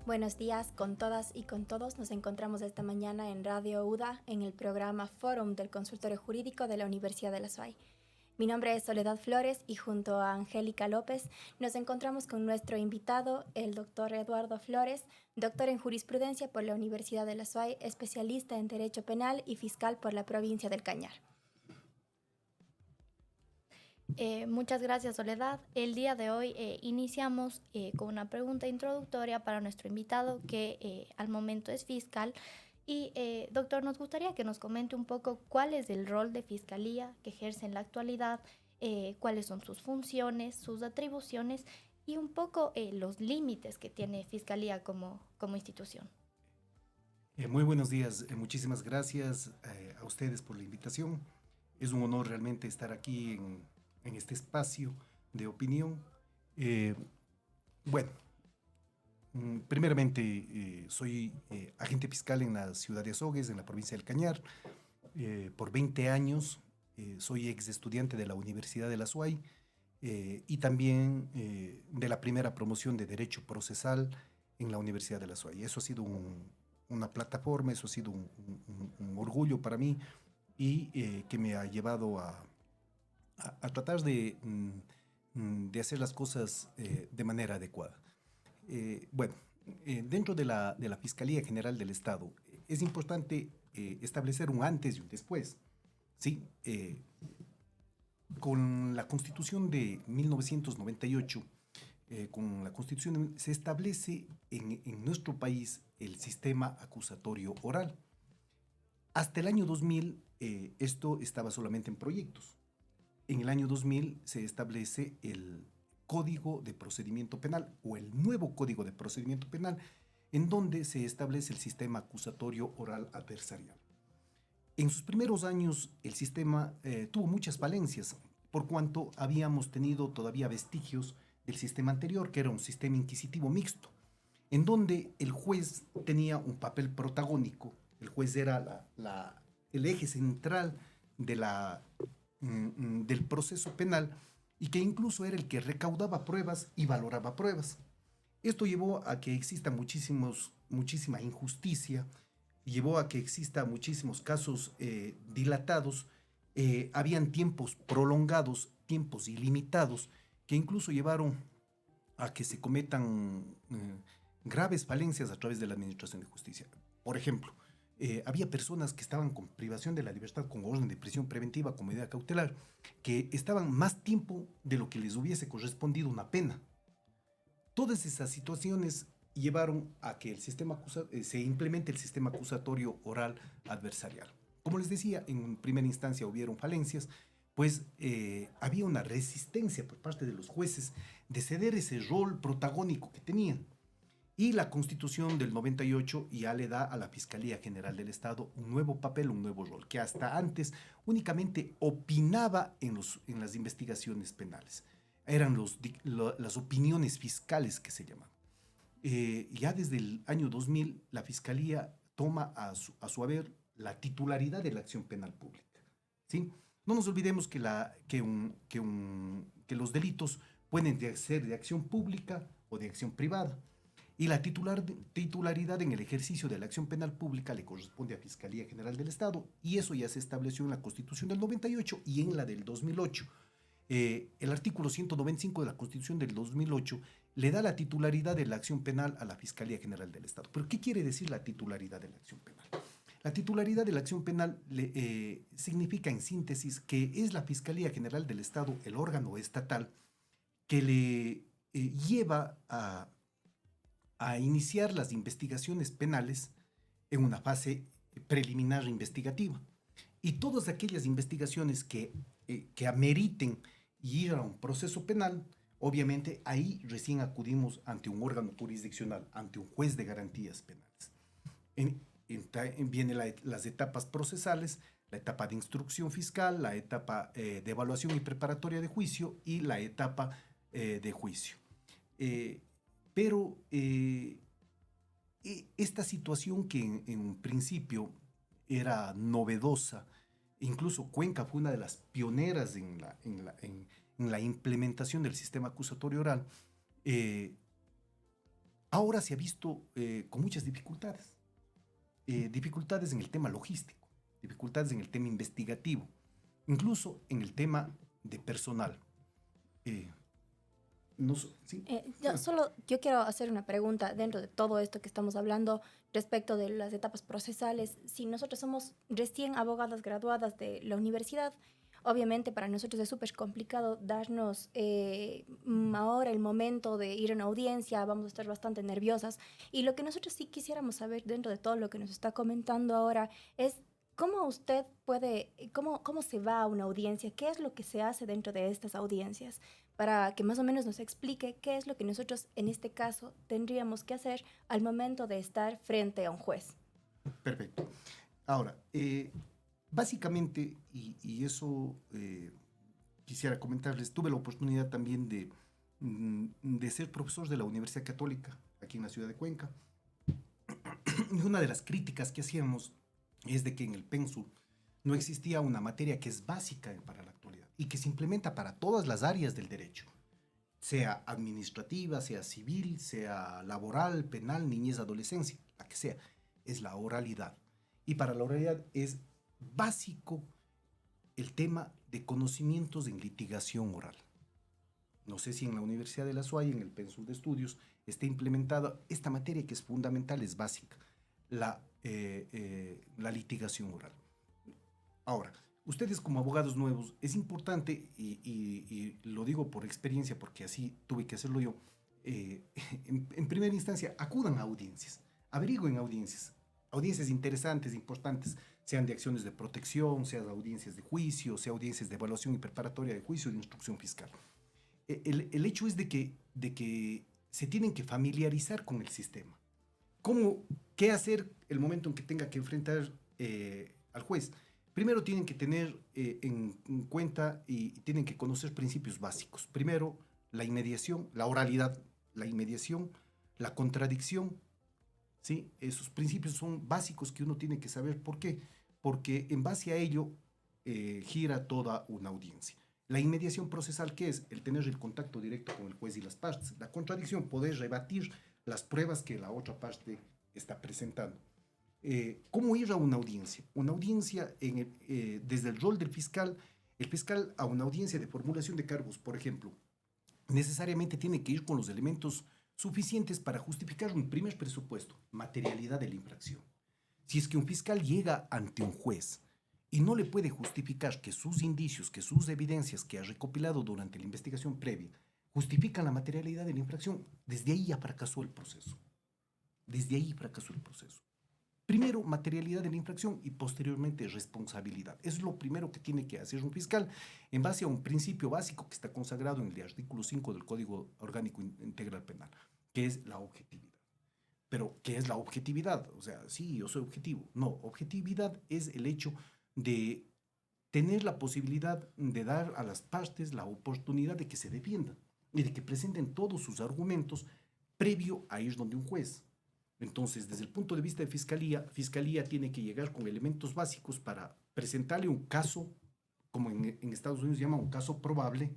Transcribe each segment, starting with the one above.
Buenos días con todas y con todos. Nos encontramos esta mañana en Radio UDA en el programa Fórum del Consultorio Jurídico de la Universidad de la SUAY. Mi nombre es Soledad Flores y junto a Angélica López nos encontramos con nuestro invitado, el doctor Eduardo Flores, doctor en jurisprudencia por la Universidad de la SUAY, especialista en Derecho Penal y fiscal por la provincia del Cañar. Muchas gracias, Soledad. El día de hoy iniciamos con una pregunta introductoria para nuestro invitado, que al momento es fiscal. Y, doctor, nos gustaría que nos comente un poco cuál es el rol de fiscalía que ejerce en la actualidad, cuáles son sus funciones, sus atribuciones y un poco los límites que tiene fiscalía como institución. Muy buenos días, muchísimas gracias a ustedes por la invitación. Es un honor realmente estar aquí en este espacio de opinión. Eh, bueno, primeramente soy agente fiscal en la ciudad de Azogues, en la provincia del Cañar. Por 20 años soy ex estudiante de la Universidad de la SUAY y también de la primera promoción de Derecho Procesal en la Universidad de la SUAY. Eso ha sido una plataforma, eso ha sido un orgullo para mí y que me ha llevado a tratar de hacer las cosas de manera adecuada. Bueno, dentro de la Fiscalía General del Estado es importante establecer un antes y un después. ¿Sí? Con la Constitución de 1998, con la Constitución se establece en nuestro país el sistema acusatorio oral. Hasta el año 2000 esto estaba solamente en proyectos. En el año 2000 se establece el Código de Procedimiento Penal o el nuevo Código de Procedimiento Penal, en donde se establece el sistema acusatorio oral adversarial. En sus primeros años el sistema tuvo muchas falencias, por cuanto habíamos tenido todavía vestigios del sistema anterior, que era un sistema inquisitivo mixto, en donde el juez tenía un papel protagónico. El juez era el eje central del proceso penal y que incluso era el que recaudaba pruebas y valoraba pruebas. Esto llevó a que exista muchísima injusticia, llevó a que exista muchísimos casos dilatados, habían tiempos prolongados, tiempos ilimitados, que incluso llevaron a que se cometan graves falencias a través de la Administración de Justicia. Por ejemplo, había personas que estaban con privación de la libertad con orden de prisión preventiva con medida cautelar, que estaban más tiempo de lo que les hubiese correspondido una pena. Todas esas situaciones llevaron a que se implemente el sistema acusatorio oral adversarial. Como les decía, en primera instancia hubieron falencias, pues había una resistencia por parte de los jueces de ceder ese rol protagónico que tenían. Y la Constitución del 98 ya le da a la Fiscalía General del Estado un nuevo papel, un nuevo rol, que hasta antes únicamente opinaba en las investigaciones penales. Eran las opiniones fiscales que se llaman. Ya desde el año 2000, la Fiscalía toma a su haber la titularidad de la acción penal pública. ¿Sí? No nos olvidemos que los delitos pueden ser de acción pública o de acción privada. Y la titularidad en el ejercicio de la acción penal pública le corresponde a Fiscalía General del Estado, y eso ya se estableció en la Constitución del 98 y en la del 2008. El artículo 195 de la Constitución del 2008 le da la titularidad de la acción penal a la Fiscalía General del Estado. ¿Pero qué quiere decir la titularidad de la acción penal? La titularidad de la acción penal significa, en síntesis, que es la Fiscalía General del Estado, el órgano estatal, que le lleva a iniciar las investigaciones penales en una fase preliminar investigativa. Y todas aquellas investigaciones que ameriten ir a un proceso penal, obviamente ahí recién acudimos ante un órgano jurisdiccional, ante un juez de garantías penales. Vienen las etapas procesales, la etapa de instrucción fiscal, la etapa de evaluación y preparatoria de juicio y la etapa de juicio. Pero esta situación que en un principio era novedosa, incluso Cuenca fue una de las pioneras en la implementación del sistema acusatorio oral, ahora se ha visto con muchas dificultades. Dificultades en el tema logístico, dificultades en el tema investigativo, incluso en el tema de personal. Eh, no, ¿sí? Yo quiero hacer una pregunta dentro de todo esto que estamos hablando respecto de las etapas procesales. Si nosotros somos recién abogadas graduadas de la universidad, obviamente para nosotros es súper complicado darnos ahora el momento de ir a una audiencia, vamos a estar bastante nerviosas. Y lo que nosotros sí quisiéramos saber dentro de todo lo que nos está comentando ahora es cómo usted puede, cómo se va a una audiencia, qué es lo que se hace dentro de estas audiencias, para que más o menos nos explique qué es lo que nosotros en este caso tendríamos que hacer al momento de estar frente a un juez. Perfecto. Ahora, básicamente, y eso quisiera comentarles, tuve la oportunidad también de ser profesor de la Universidad Católica aquí en la ciudad de Cuenca. Y una de las críticas que hacíamos es de que en el Pensul no existía una materia que es básica para la actualidad y que se implementa para todas las áreas del derecho, sea administrativa, sea civil, sea laboral, penal, niñez, adolescencia, la que sea, es la oralidad. Y para la oralidad es básico el tema de conocimientos en litigación oral. No sé si en la Universidad de la SUAY, en el Pensul de Estudios, está implementada esta materia que es fundamental, es básica, la litigación oral. Ahora, ustedes como abogados nuevos, es importante, y lo digo por experiencia, porque así tuve que hacerlo yo, en primera instancia, acudan a audiencias, averigüen audiencias, audiencias interesantes, importantes, sean de acciones de protección, sean audiencias de juicio, sean audiencias de evaluación y preparatoria de juicio, de instrucción fiscal. El hecho es de que se tienen que familiarizar con el sistema. ¿Qué hacer el momento en que tenga que enfrentar al juez? Primero tienen que tener en cuenta y tienen que conocer principios básicos. Primero, la inmediación, la oralidad, la inmediación, la contradicción, ¿sí? Esos principios son básicos que uno tiene que saber. ¿Por qué? Porque en base a ello gira toda una audiencia. La inmediación procesal, ¿qué es? El tener el contacto directo con el juez y las partes. La contradicción, poder rebatir las pruebas que la otra parte está presentando. ¿Cómo ir a una audiencia? Una audiencia, desde el rol del fiscal, el fiscal a una audiencia de formulación de cargos, por ejemplo, necesariamente tiene que ir con los elementos suficientes para justificar un primer presupuesto, materialidad de la infracción. Si es que un fiscal llega ante un juez y no le puede justificar que sus indicios, que sus evidencias que ha recopilado durante la investigación previa justifican la materialidad de la infracción, desde ahí ya fracasó el proceso. Desde ahí fracasó el proceso. Primero, materialidad de la infracción y posteriormente responsabilidad. Eso es lo primero que tiene que hacer un fiscal en base a un principio básico que está consagrado en el artículo 5 del Código Orgánico Integral Penal, que es la objetividad. Pero, ¿qué es la objetividad? O sea, sí, yo soy objetivo. No, objetividad es el hecho de tener la posibilidad de dar a las partes la oportunidad de que se defiendan y de que presenten todos sus argumentos previo a ir donde un juez. Entonces, desde el punto de vista de Fiscalía tiene que llegar con elementos básicos para presentarle un caso, como en Estados Unidos se llama un caso probable,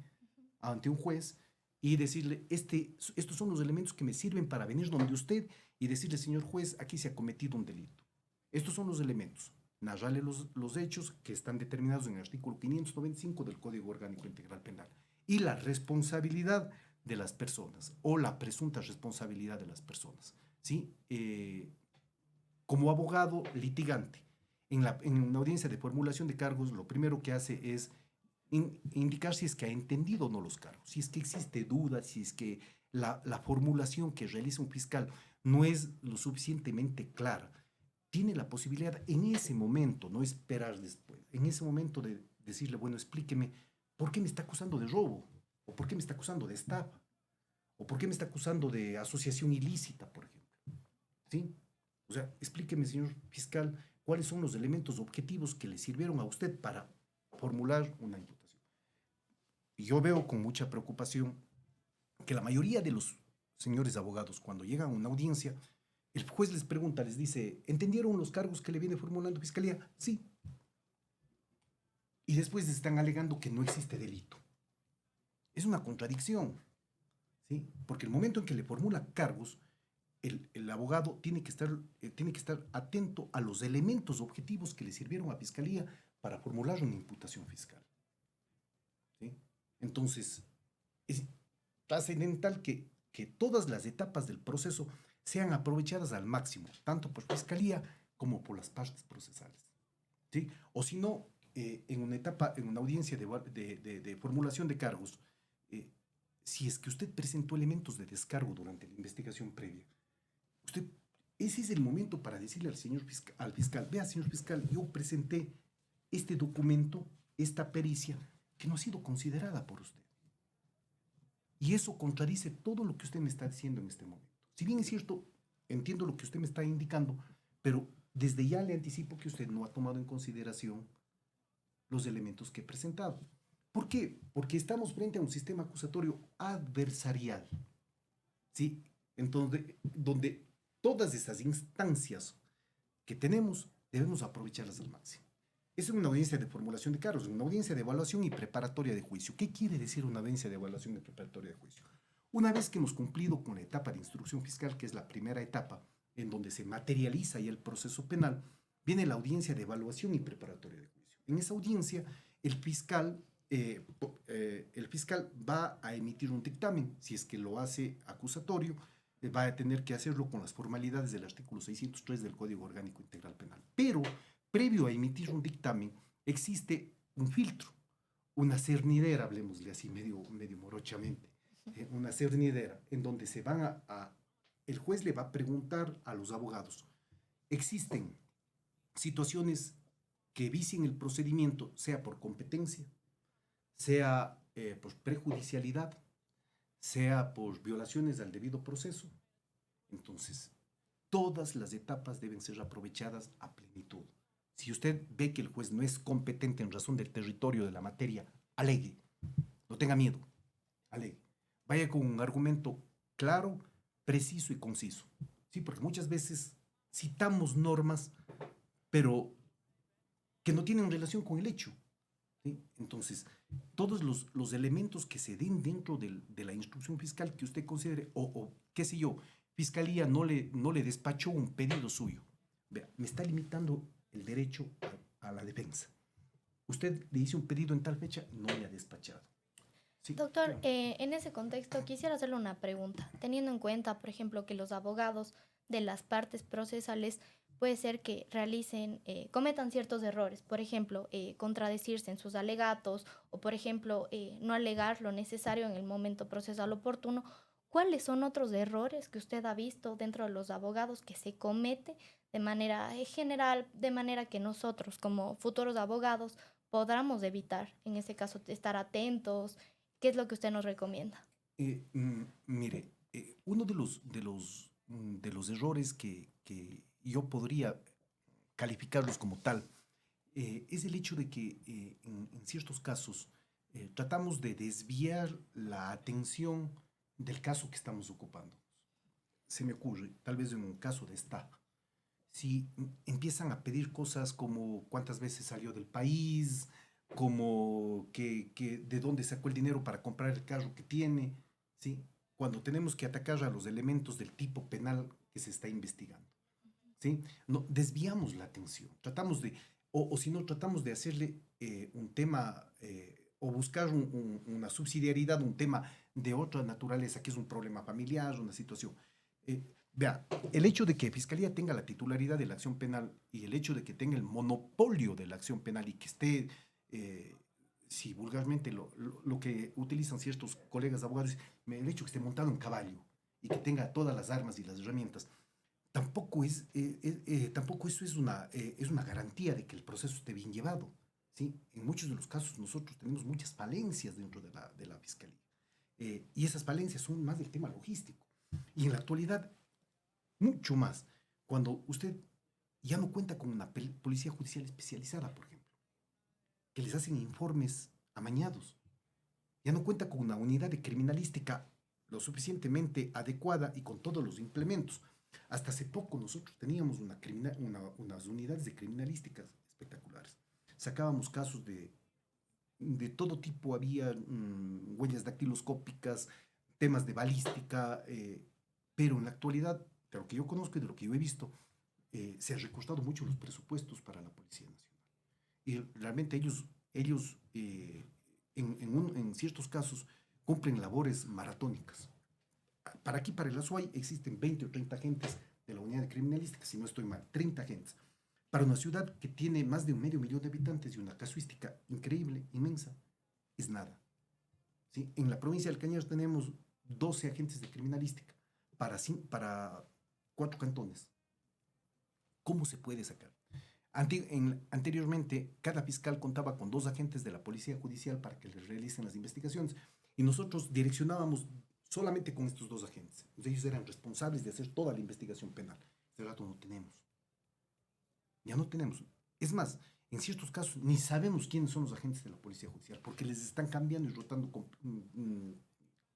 ante un juez y decirle, estos son los elementos que me sirven para venir donde usted y decirle, señor juez, aquí se ha cometido un delito. Estos son los elementos. Narrarle los hechos que están determinados en el artículo 595 del Código Orgánico Integral Penal. Y la responsabilidad de las personas o la presunta responsabilidad de las personas. ¿Sí? Como abogado litigante, en una audiencia de formulación de cargos, lo primero que hace es indicar si es que ha entendido o no los cargos, si es que existe duda, si es que la formulación que realiza un fiscal no es lo suficientemente clara. Tiene la posibilidad en ese momento, no esperar después, en ese momento de decirle, bueno, explíqueme, ¿por qué me está acusando de robo? ¿O por qué me está acusando de estafa? ¿O por qué me está acusando de asociación ilícita, por ejemplo? ¿Sí? O sea, explíqueme, señor fiscal, cuáles son los elementos objetivos que le sirvieron a usted para formular una imputación. Y yo veo con mucha preocupación que la mayoría de los señores abogados, cuando llegan a una audiencia, el juez les pregunta, les dice, ¿entendieron los cargos que le viene formulando Fiscalía? Sí. Y después están alegando que no existe delito. Es una contradicción, ¿sí? Porque el momento en que le formula cargos, el abogado tiene que estar atento a los elementos objetivos que le sirvieron a Fiscalía para formular una imputación fiscal. ¿Sí? Entonces, es trascendental que todas las etapas del proceso sean aprovechadas al máximo, tanto por Fiscalía como por las partes procesales. ¿Sí? O si no, en una audiencia de formulación de cargos, si es que usted presentó elementos de descargo durante la investigación previa, ese es el momento para decirle al fiscal, vea, señor fiscal, yo presenté este documento, esta pericia, que no ha sido considerada por usted. Y eso contradice todo lo que usted me está diciendo en este momento. Si bien es cierto, entiendo lo que usted me está indicando, pero desde ya le anticipo que usted no ha tomado en consideración los elementos que he presentado. ¿Por qué? Porque estamos frente a un sistema acusatorio adversarial, ¿sí? Entonces, donde todas esas instancias que tenemos debemos aprovecharlas al máximo. Es una audiencia de formulación de cargos, una audiencia de evaluación y preparatoria de juicio. ¿Qué quiere decir una audiencia de evaluación y preparatoria de juicio? Una vez que hemos cumplido con la etapa de instrucción fiscal, que es la primera etapa en donde se materializa ya el proceso penal, viene la audiencia de evaluación y preparatoria de juicio. En esa audiencia, el fiscal va a emitir un dictamen, si es que lo hace acusatorio, va a tener que hacerlo con las formalidades del artículo 603 del Código Orgánico Integral Penal. Pero, previo a emitir un dictamen, existe un filtro, una cernidera, hablemosle así medio morochamente, una cernidera, en donde el juez le va a preguntar a los abogados, ¿existen situaciones que vicien el procedimiento, sea por competencia, sea por prejudicialidad, sea por violaciones al debido proceso? Entonces, todas las etapas deben ser aprovechadas a plenitud. Si usted ve que el juez no es competente en razón del territorio de la materia, alegue. No tenga miedo, alegue. Vaya con un argumento claro, preciso y conciso. Sí, porque muchas veces citamos normas, pero que no tienen relación con el hecho. ¿Sí? Entonces, todos los elementos que se den dentro de la instrucción fiscal que usted considere, o qué sé yo, Fiscalía no le despachó un pedido suyo. Vea, me está limitando el derecho a la defensa. Usted le hizo un pedido en tal fecha, no le ha despachado. Sí, doctor, claro. En ese contexto quisiera hacerle una pregunta. Teniendo en cuenta, por ejemplo, que los abogados de las partes procesales puede ser que cometan ciertos errores, por ejemplo, contradecirse en sus alegatos o, por ejemplo, no alegar lo necesario en el momento procesal oportuno. ¿Cuáles son otros errores que usted ha visto dentro de los abogados que se comete de manera general, de manera que nosotros como futuros abogados podamos evitar, en ese caso, estar atentos? ¿Qué es lo que usted nos recomienda? Mire, uno de los errores que yo podría calificarlos como tal es el hecho de que en ciertos casos tratamos de desviar la atención del caso que estamos ocupando. Se me ocurre, tal vez en un caso de estafa, si empiezan a pedir cosas como cuántas veces salió del país, como que de dónde sacó el dinero para comprar el carro que tiene, ¿sí? Cuando tenemos que atacar a los elementos del tipo penal que se está investigando, ¿sí? No, desviamos la atención, tratamos de, o si no, tratamos de hacerle un tema o buscar una subsidiariedad, un tema de otra naturaleza, que es un problema familiar, una situación. Vea, el hecho de que Fiscalía tenga la titularidad de la acción penal y el hecho de que tenga el monopolio de la acción penal y que esté, si vulgarmente lo que utilizan ciertos colegas abogados, el hecho de que esté montado en caballo y que tenga todas las armas y las herramientas, tampoco eso es una garantía de que el proceso esté bien llevado. ¿Sí? En muchos de los casos nosotros tenemos muchas falencias dentro de la Fiscalía. Y esas falencias son más del tema logístico. Y en la actualidad, mucho más, cuando usted ya no cuenta con una policía judicial especializada, por ejemplo, que les hacen informes amañados, ya no cuenta con una unidad de criminalística lo suficientemente adecuada y con todos los implementos. Hasta hace poco nosotros teníamos unas unidades de criminalísticas espectaculares. Sacábamos casos de todo tipo, había huellas dactiloscópicas, temas de balística, pero en la actualidad de lo que yo conozco y de lo que yo he visto, se ha recortado mucho los presupuestos para la Policía Nacional. Y realmente ellos en ciertos casos, cumplen labores maratónicas. Para aquí, para el Azuay, existen 20 o 30 agentes de la unidad de criminalística, si no estoy mal, 30 agentes. Para una ciudad que tiene más de 500.000 de habitantes y una casuística increíble, inmensa, es nada. ¿Sí? En la provincia del Cañar tenemos 12 agentes de criminalística para 4 cantones. ¿Cómo se puede sacar? Anteriormente, cada fiscal contaba con 2 agentes de la Policía Judicial para que les realicen las investigaciones y nosotros direccionábamos solamente con estos 2 agentes. Ellos eran responsables de hacer toda la investigación penal. Este rato no tenemos. Ya no tenemos. Es más, en ciertos casos ni sabemos quiénes son los agentes de la Policía Judicial porque les están cambiando y rotando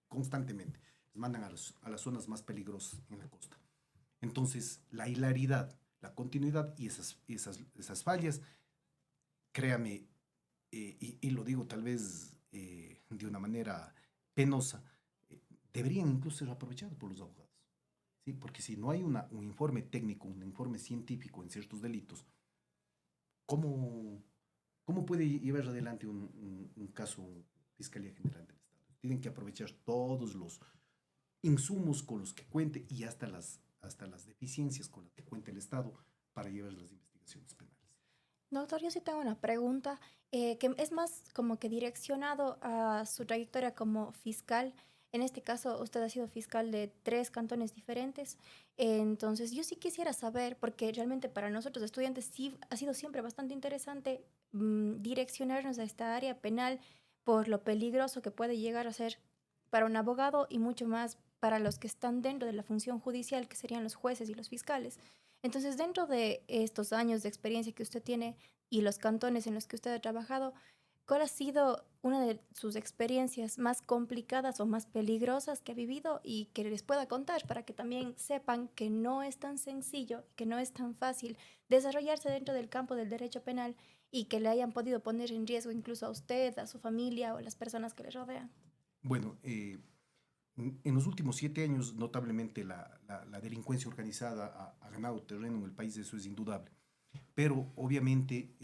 constantemente. Les mandan a las zonas más peligrosas en la costa. Entonces, la hilaridad, la continuidad y esas fallas, créame, y lo digo tal vez de una manera penosa, deberían incluso ser aprovechados por los abogados. ¿Sí? Porque si no hay un informe técnico, un informe científico en ciertos delitos, ¿cómo puede llevar adelante un caso Fiscalía General del Estado? Tienen que aprovechar todos los insumos con los que cuente y hasta las deficiencias con las que cuenta el Estado para llevar las investigaciones penales. Doctor, yo sí tengo una pregunta que es más como que direccionado a su trayectoria como fiscal. En este caso, usted ha sido fiscal de 3 cantones diferentes. Entonces, yo sí quisiera saber, porque realmente para nosotros estudiantes sí ha sido siempre bastante interesante direccionarnos a esta área penal por lo peligroso que puede llegar a ser para un abogado y mucho más para los que están dentro de la función judicial, que serían los jueces y los fiscales. Entonces, dentro de estos años de experiencia que usted tiene y los cantones en los que usted ha trabajado, ¿cuál ha sido una de sus experiencias más complicadas o más peligrosas que ha vivido y que les pueda contar para que también sepan que no es tan sencillo, que no es tan fácil desarrollarse dentro del campo del derecho penal y que le hayan podido poner en riesgo incluso a usted, a su familia o a las personas que le rodean? Bueno, en los últimos 7 años, notablemente la delincuencia organizada ha ganado terreno en el país, eso es indudable. Pero obviamente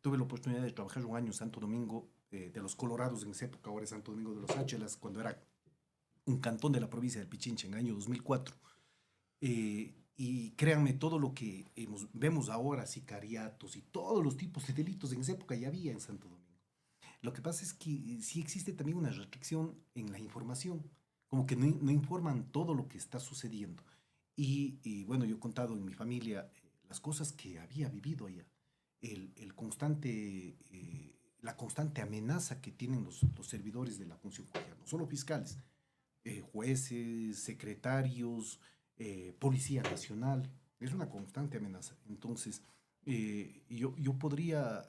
tuve la oportunidad de trabajar un año en Santo Domingo de los Colorados, en esa época ahora es Santo Domingo de los Áchelas, cuando era un cantón de la provincia del Pichincha en el año 2004. Y créanme, todo lo que vemos ahora, sicariatos y todos los tipos de delitos en esa época ya había en Santo Domingo. Lo que pasa es que sí existe también una restricción en la información, como que no informan todo lo que está sucediendo. Y bueno, yo he contado en mi familia las cosas que había vivido allá, la constante amenaza que tienen los servidores de la función judicial, no solo fiscales, jueces, secretarios, Policía Nacional, es una constante amenaza. Entonces, yo podría,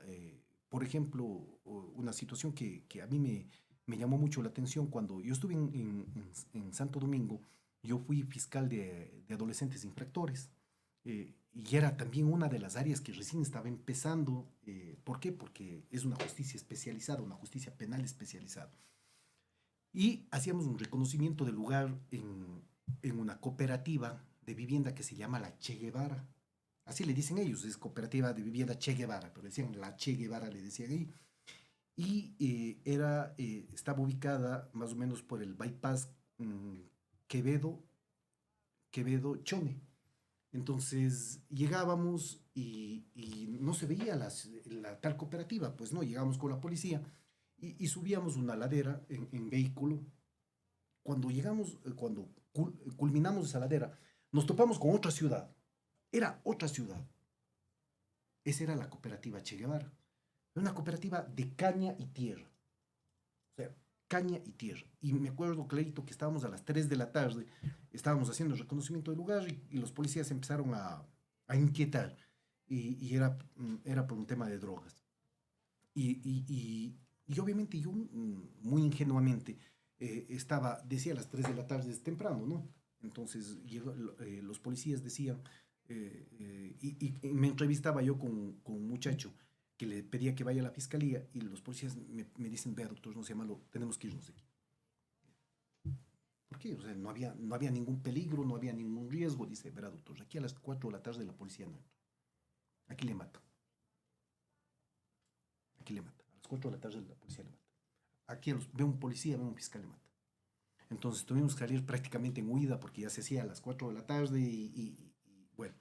por ejemplo, una situación que a mí me llamó mucho la atención cuando yo estuve en Santo Domingo, yo fui fiscal de adolescentes infractores. Y era también una de las áreas que recién estaba empezando. ¿Por qué? Porque es una justicia especializada, una justicia penal especializada. Y hacíamos un reconocimiento del lugar en una cooperativa de vivienda que se llama la Che Guevara. Así le dicen ellos, es cooperativa de vivienda Che Guevara, pero decían la Che Guevara, le decían ahí. Y estaba ubicada más o menos por el bypass Quevedo-Chone. Entonces llegábamos y no se veía la tal cooperativa, pues no, llegábamos con la policía y subíamos una ladera en vehículo. Cuando culminamos esa ladera, nos topamos con otra ciudad. Era otra ciudad. Esa era la cooperativa Che Guevara. Era una cooperativa de caña y tierra. O sea, caña y tierra. Y me acuerdo clarito que estábamos a las 3 de la tarde, estábamos haciendo el reconocimiento del lugar y los policías empezaron a inquietar. Y era por un tema de drogas. Y obviamente yo, muy ingenuamente, decía a las 3 de la tarde, es temprano, ¿no? Entonces los policías decían, y me entrevistaba yo con un muchacho que le pedía que vaya a la fiscalía y los policías me dicen, vea doctor, no sea malo, tenemos que irnos de aquí. ¿Por qué? O sea, no había ningún peligro, no había ningún riesgo. Dice, verá, doctor, aquí a las 4 de la tarde la policía no entra. Aquí le mata. Aquí le mata. A las 4 de la tarde la policía le mata. Aquí ve un policía, ve un fiscal, le mata. Entonces tuvimos que salir prácticamente en huida porque ya se hacía a las 4 de la tarde y bueno.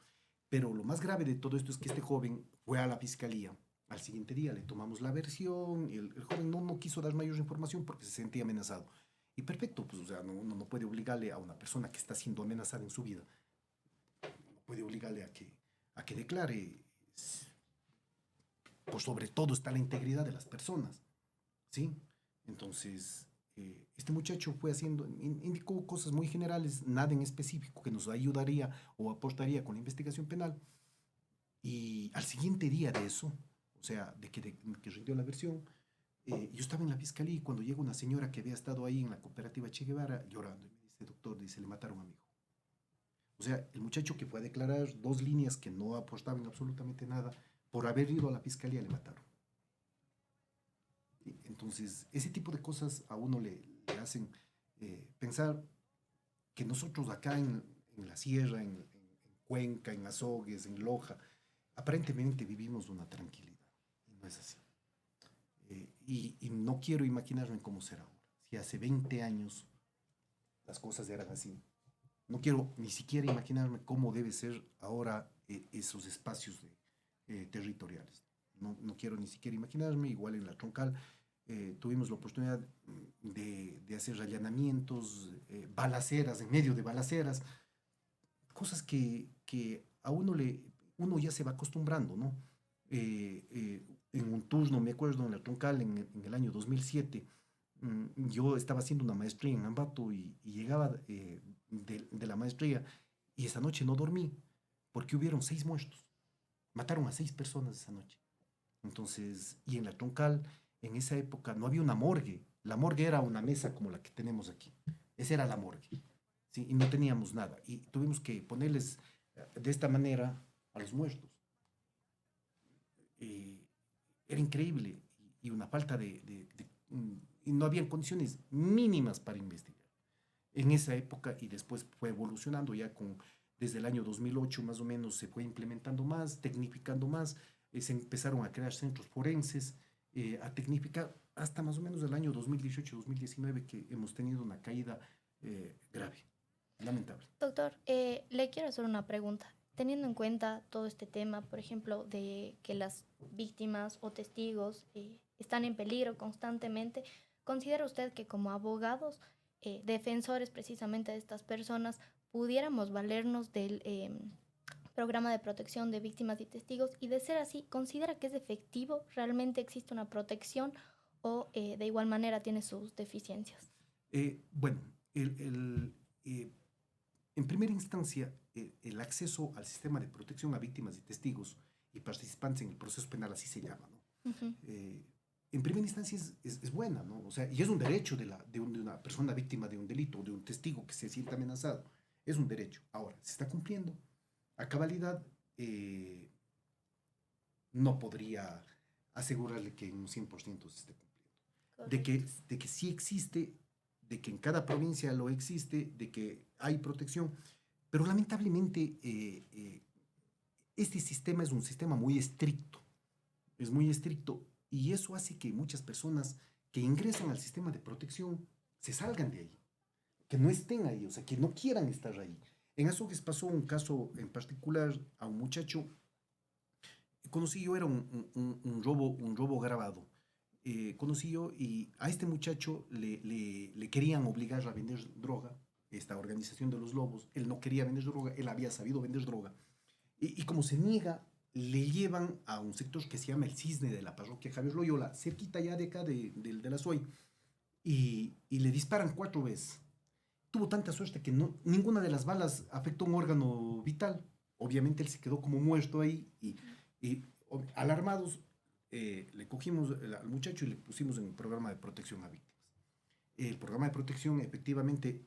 Pero lo más grave de todo esto es que este joven fue a la fiscalía. Al siguiente día le tomamos la versión y el joven no quiso dar mayor información porque se sentía amenazado. Y perfecto, pues o sea, no puede obligarle a una persona que está siendo amenazada en su vida, no puede obligarle a que declare. Por sobre todo está la integridad de las personas, ¿sí? Entonces, este muchacho fue haciendo, indicó cosas muy generales, nada en específico que nos ayudaría o aportaría con la investigación penal. Y al siguiente día de eso, o sea, que rindió la versión, yo estaba en la fiscalía y cuando llega una señora que había estado ahí en la cooperativa Che Guevara llorando y me dice, doctor, dice, le mataron a mi hijo. O sea, el muchacho que fue a declarar 2 líneas que no aportaban absolutamente nada, por haber ido a la fiscalía le mataron. Entonces, ese tipo de cosas a uno le hacen pensar que nosotros acá en la sierra, en Cuenca, en Azogues, en Loja, aparentemente vivimos una tranquilidad. Y no es así. Y no quiero imaginarme cómo será ahora. Si hace 20 años las cosas eran así. No quiero ni siquiera imaginarme cómo debe ser ahora esos espacios territoriales. No quiero ni siquiera imaginarme, igual en la Troncal tuvimos la oportunidad de hacer allanamientos, balaceras, en medio de balaceras, cosas que a uno ya se va acostumbrando, ¿no? En un turno, me acuerdo, en la Troncal, en el año 2007, yo estaba haciendo una maestría en Ambato y llegaba de la maestría y esa noche no dormí porque hubieron 6 muertos. Mataron a 6 personas esa noche. Entonces, y en la Troncal, en esa época no había una morgue. La morgue era una mesa como la que tenemos aquí. Esa era la morgue. ¿Sí? Y no teníamos nada. Y tuvimos que ponerles de esta manera a los muertos. Era increíble. Y una falta y no habían condiciones mínimas para investigar. En esa época y después fue evolucionando ya desde el año 2008 más o menos se fue implementando más, tecnificando más, se empezaron a crear centros forenses, a tecnificar hasta más o menos el año 2018-2019 que hemos tenido una caída grave, lamentable. Doctor, le quiero hacer una pregunta. Teniendo en cuenta todo este tema, por ejemplo, de que las víctimas o testigos están en peligro constantemente, ¿considera usted que como abogados, defensores precisamente de estas personas, pudiéramos valernos del programa de protección de víctimas y testigos? Y de ser así, ¿considera que es efectivo? ¿Realmente existe una protección o de igual manera tiene sus deficiencias? Bueno, en primera instancia, el acceso al sistema de protección a víctimas y testigos y participantes en el proceso penal, así se llama, ¿no? En primera instancia es buena, ¿no? O sea, y es un derecho de una persona víctima de un delito, de un testigo que se sienta amenazado. Es un derecho. Ahora, se está cumpliendo. A cabalidad, no podría asegurarle que en un 100% se esté cumpliendo. De que sí existe, de que en cada provincia lo existe, de que hay protección, pero lamentablemente este sistema es un sistema muy estricto, es muy estricto y eso hace que muchas personas que ingresan al sistema de protección se salgan de ahí, que no estén ahí, o sea, que no quieran estar ahí. En Azogues pasó un caso en particular a un muchacho, conocí yo, era un robo grabado. Conocí yo y a este muchacho le querían obligar a vender droga, esta organización de los lobos, él no quería vender droga, él había sabido vender droga, y como se niega, le llevan a un sector que se llama El Cisne de la parroquia Javier Loyola, cerquita ya de acá de la SOI, y le disparan 4 veces. Tuvo tanta suerte que ninguna de las balas afectó un órgano vital. Obviamente él se quedó como muerto ahí y alarmados le cogimos al muchacho y le pusimos en un programa de protección a víctimas. El programa de protección efectivamente,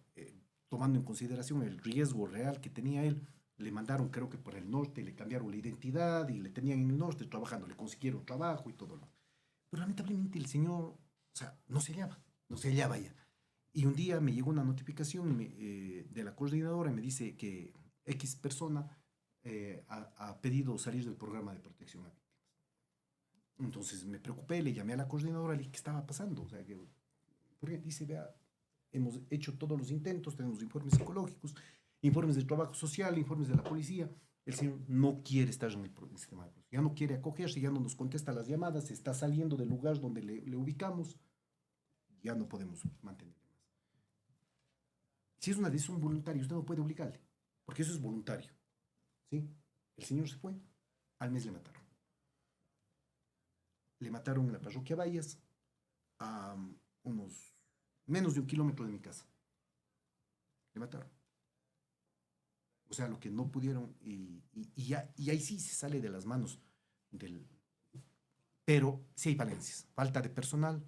tomando en consideración el riesgo real que tenía él, le mandaron creo que por el norte, le cambiaron la identidad y le tenían en el norte trabajando, le consiguieron trabajo y todo lo. Pero lamentablemente el señor, o sea, no se hallaba ya. Y un día me llegó una notificación de la coordinadora, me dice que X persona ha pedido salir del programa de protección a víctimas. Entonces me preocupé, le llamé a la coordinadora, le dije, ¿qué estaba pasando? O sea, porque dice, vea, hemos hecho todos los intentos, tenemos informes psicológicos, informes de trabajo social, informes de la policía. El señor no quiere estar en el sistema de protección, ya no quiere acogerse, ya no nos contesta las llamadas, se está saliendo del lugar donde le ubicamos, ya no podemos mantenerle más. Si es una decisión voluntaria, usted no puede obligarle, porque eso es voluntario. ¿Sí? El señor se fue, al mes le mataron. Le mataron en la parroquia Vallas, a unos menos de 1 kilómetro de mi casa. Le mataron. O sea, lo que no pudieron, y ahí sí se sale de las manos del... Pero sí hay falencias, falta de personal,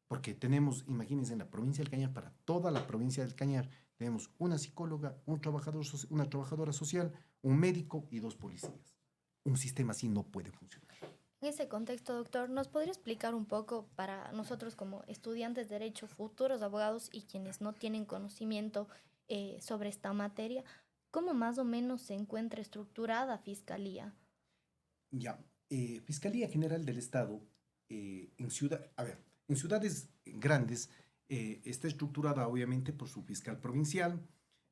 porque tenemos, imagínense, en la provincia del Cañar, para toda la provincia del Cañar, tenemos una psicóloga, una trabajadora social, un médico y 2 policías. Un sistema así no puede funcionar. En ese contexto, doctor, ¿nos podría explicar un poco para nosotros como estudiantes de Derecho, futuros abogados y quienes no tienen conocimiento sobre esta materia, cómo más o menos se encuentra estructurada Fiscalía? Ya, Fiscalía General del Estado, en ciudades grandes está estructurada obviamente por su fiscal provincial.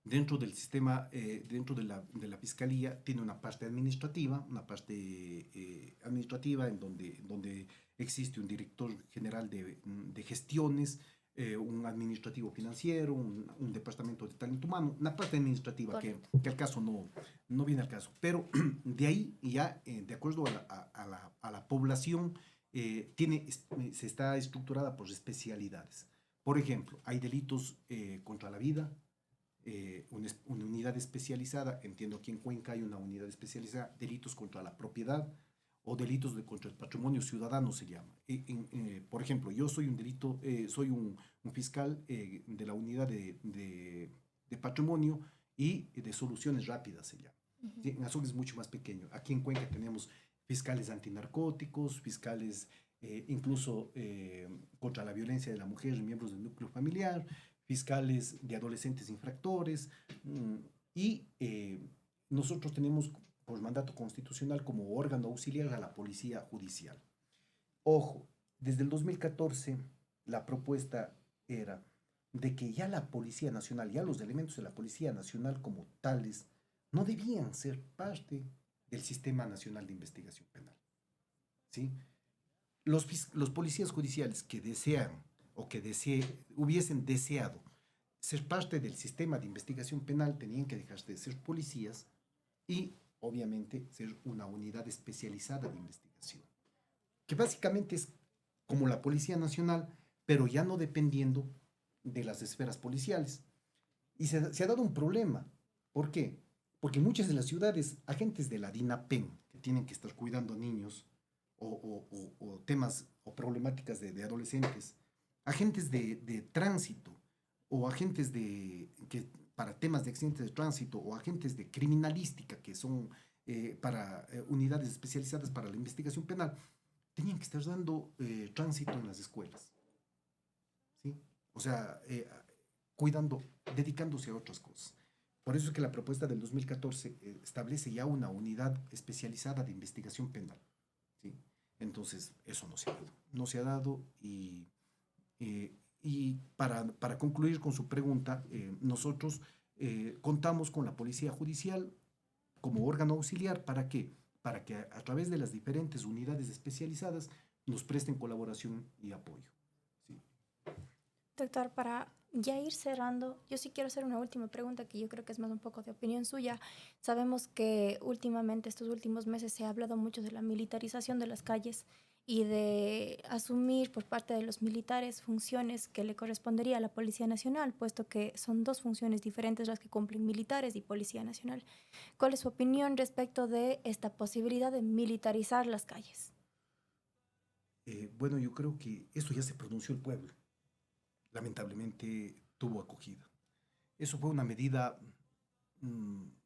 Dentro del sistema, dentro de la fiscalía, tiene una parte administrativa, en donde existe un director general de gestiones, un administrativo financiero, un departamento de talento humano, una parte administrativa que al caso no viene al caso. Pero de ahí ya, de acuerdo a la población, se está estructurada por especialidades. Por ejemplo, hay delitos contra la vida, una unidad especializada, entiendo que en Cuenca hay una unidad especializada, delitos contra la propiedad o delitos contra el patrimonio ciudadano se llama. Por ejemplo, yo soy soy un fiscal de la unidad de patrimonio y de soluciones rápidas se llama. ¿Sí? En Azul es mucho más pequeño. Aquí en Cuenca tenemos fiscales antinarcóticos, fiscales incluso contra la violencia de la mujer y miembros del núcleo familiar, fiscales de adolescentes infractores, y nosotros tenemos por mandato constitucional como órgano auxiliar a la Policía Judicial. Ojo, desde el 2014 la propuesta era de que ya la Policía Nacional, ya los elementos de la Policía Nacional como tales, no debían ser parte del Sistema Nacional de Investigación Penal. ¿Sí? Los policías judiciales que desean o que hubiesen deseado ser parte del sistema de investigación penal tenían que dejar de ser policías y obviamente ser una unidad especializada de investigación, que básicamente es como la Policía Nacional, pero ya no dependiendo de las esferas policiales. Y se ha dado un problema. ¿Por qué? Porque en muchas de las ciudades, agentes de la DINAPEN, que tienen que estar cuidando niños o temas o problemáticas de adolescentes, agentes de tránsito o agentes para temas de accidentes de tránsito o agentes de criminalística que son para unidades especializadas para la investigación penal, tenían que estar dando tránsito en las escuelas. ¿Sí? O sea, dedicándose a otras cosas. Por eso es que la propuesta del 2014 establece ya una unidad especializada de investigación penal. ¿Sí? Entonces, eso no se ha dado. No se ha dado y para concluir con su pregunta, nosotros contamos con la Policía Judicial como órgano auxiliar. ¿Para qué? Para que a través de las diferentes unidades especializadas nos presten colaboración y apoyo. ¿Sí? Doctor, para ya ir cerrando, yo sí quiero hacer una última pregunta que yo creo que es más un poco de opinión suya. Sabemos que últimamente, estos últimos meses, se ha hablado mucho de la militarización de las calles y de asumir por parte de los militares funciones que le correspondería a la Policía Nacional, puesto que son 2 funciones diferentes las que cumplen militares y Policía Nacional. ¿Cuál es su opinión respecto de esta posibilidad de militarizar las calles? Bueno, yo creo que eso ya se pronunció el pueblo. Lamentablemente tuvo acogida. Eso fue una medida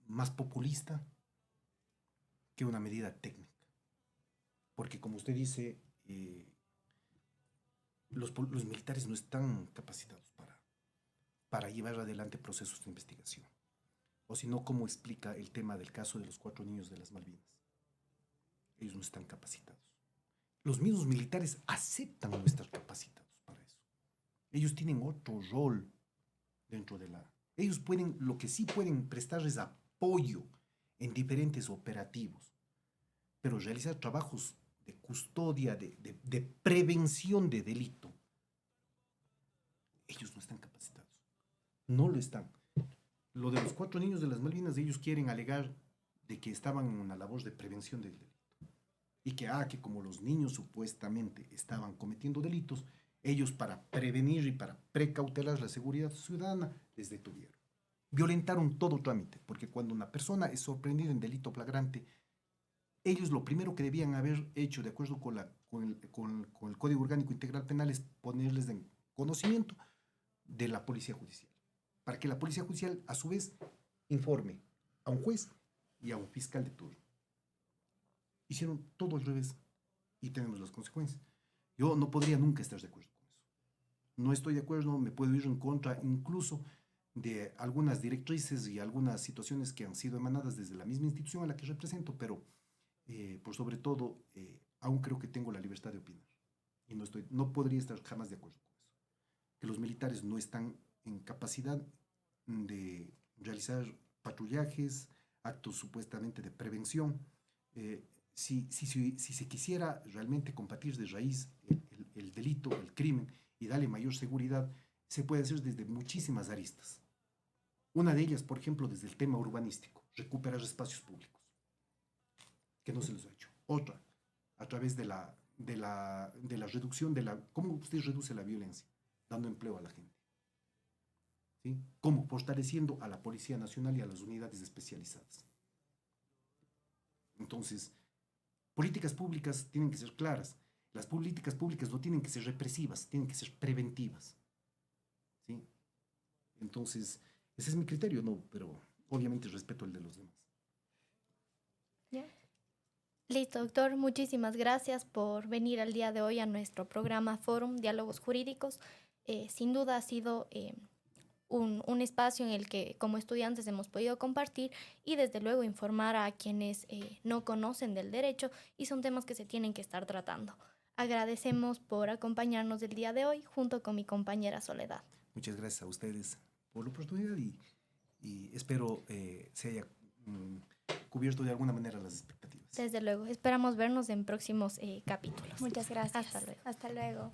más populista que una medida técnica. Porque como usted dice, los militares no están capacitados para llevar adelante procesos de investigación. O si no, ¿cómo explica el tema del caso de los 4 niños de las Malvinas? Ellos no están capacitados. Los mismos militares aceptan no estar capacitados para eso. Ellos tienen otro rol dentro de la... Ellos pueden, lo que sí pueden prestarles apoyo en diferentes operativos, pero realizar trabajos de custodia, de prevención de delito, ellos no están capacitados. No lo están. Lo de los 4 niños de las Malvinas, ellos quieren alegar de que estaban en una labor de prevención del delito. Y que como los niños supuestamente estaban cometiendo delitos, ellos para prevenir y para precautelar la seguridad ciudadana, les detuvieron. Violentaron todo trámite, porque cuando una persona es sorprendida en delito flagrante, ellos lo primero que debían haber hecho, de acuerdo con el Código Orgánico Integral Penal, es ponerles en conocimiento de la Policía Judicial, para que la Policía Judicial, a su vez, informe a un juez y a un fiscal de turno. Hicieron todo al revés y tenemos las consecuencias. Yo no podría nunca estar de acuerdo con eso. No estoy de acuerdo, me puedo ir en contra incluso de algunas directrices y algunas situaciones que han sido emanadas desde la misma institución a la que represento, pero por sobre todo, aún creo que tengo la libertad de opinar. Y no podría estar jamás de acuerdo con eso. Que los militares no están en capacidad de realizar patrullajes, actos supuestamente de prevención. Si se quisiera realmente combatir de raíz el delito, el crimen, y darle mayor seguridad, se puede hacer desde muchísimas aristas. Una de ellas, por ejemplo, desde el tema urbanístico, recuperar espacios públicos, que no se les ha hecho. Otra, a través de la reducción ¿cómo usted reduce la violencia? Dando empleo a la gente. ¿Sí? ¿Cómo? Fortaleciendo a la Policía Nacional y a las unidades especializadas. Entonces, políticas públicas tienen que ser claras. Las políticas públicas no tienen que ser represivas, tienen que ser preventivas. ¿Sí? Entonces, ese es mi criterio, ¿no? Pero obviamente respeto el de los demás. Yeah. Listo, doctor. Muchísimas gracias por venir el día de hoy a nuestro programa Fórum Diálogos Jurídicos. Sin duda ha sido un espacio en el que como estudiantes hemos podido compartir y desde luego informar a quienes no conocen del derecho y son temas que se tienen que estar tratando. Agradecemos por acompañarnos el día de hoy junto con mi compañera Soledad. Muchas gracias a ustedes por la oportunidad y espero se haya cubierto de alguna manera las expectativas. Desde luego, esperamos vernos en próximos capítulos. Muchas gracias. Hasta luego. Hasta luego.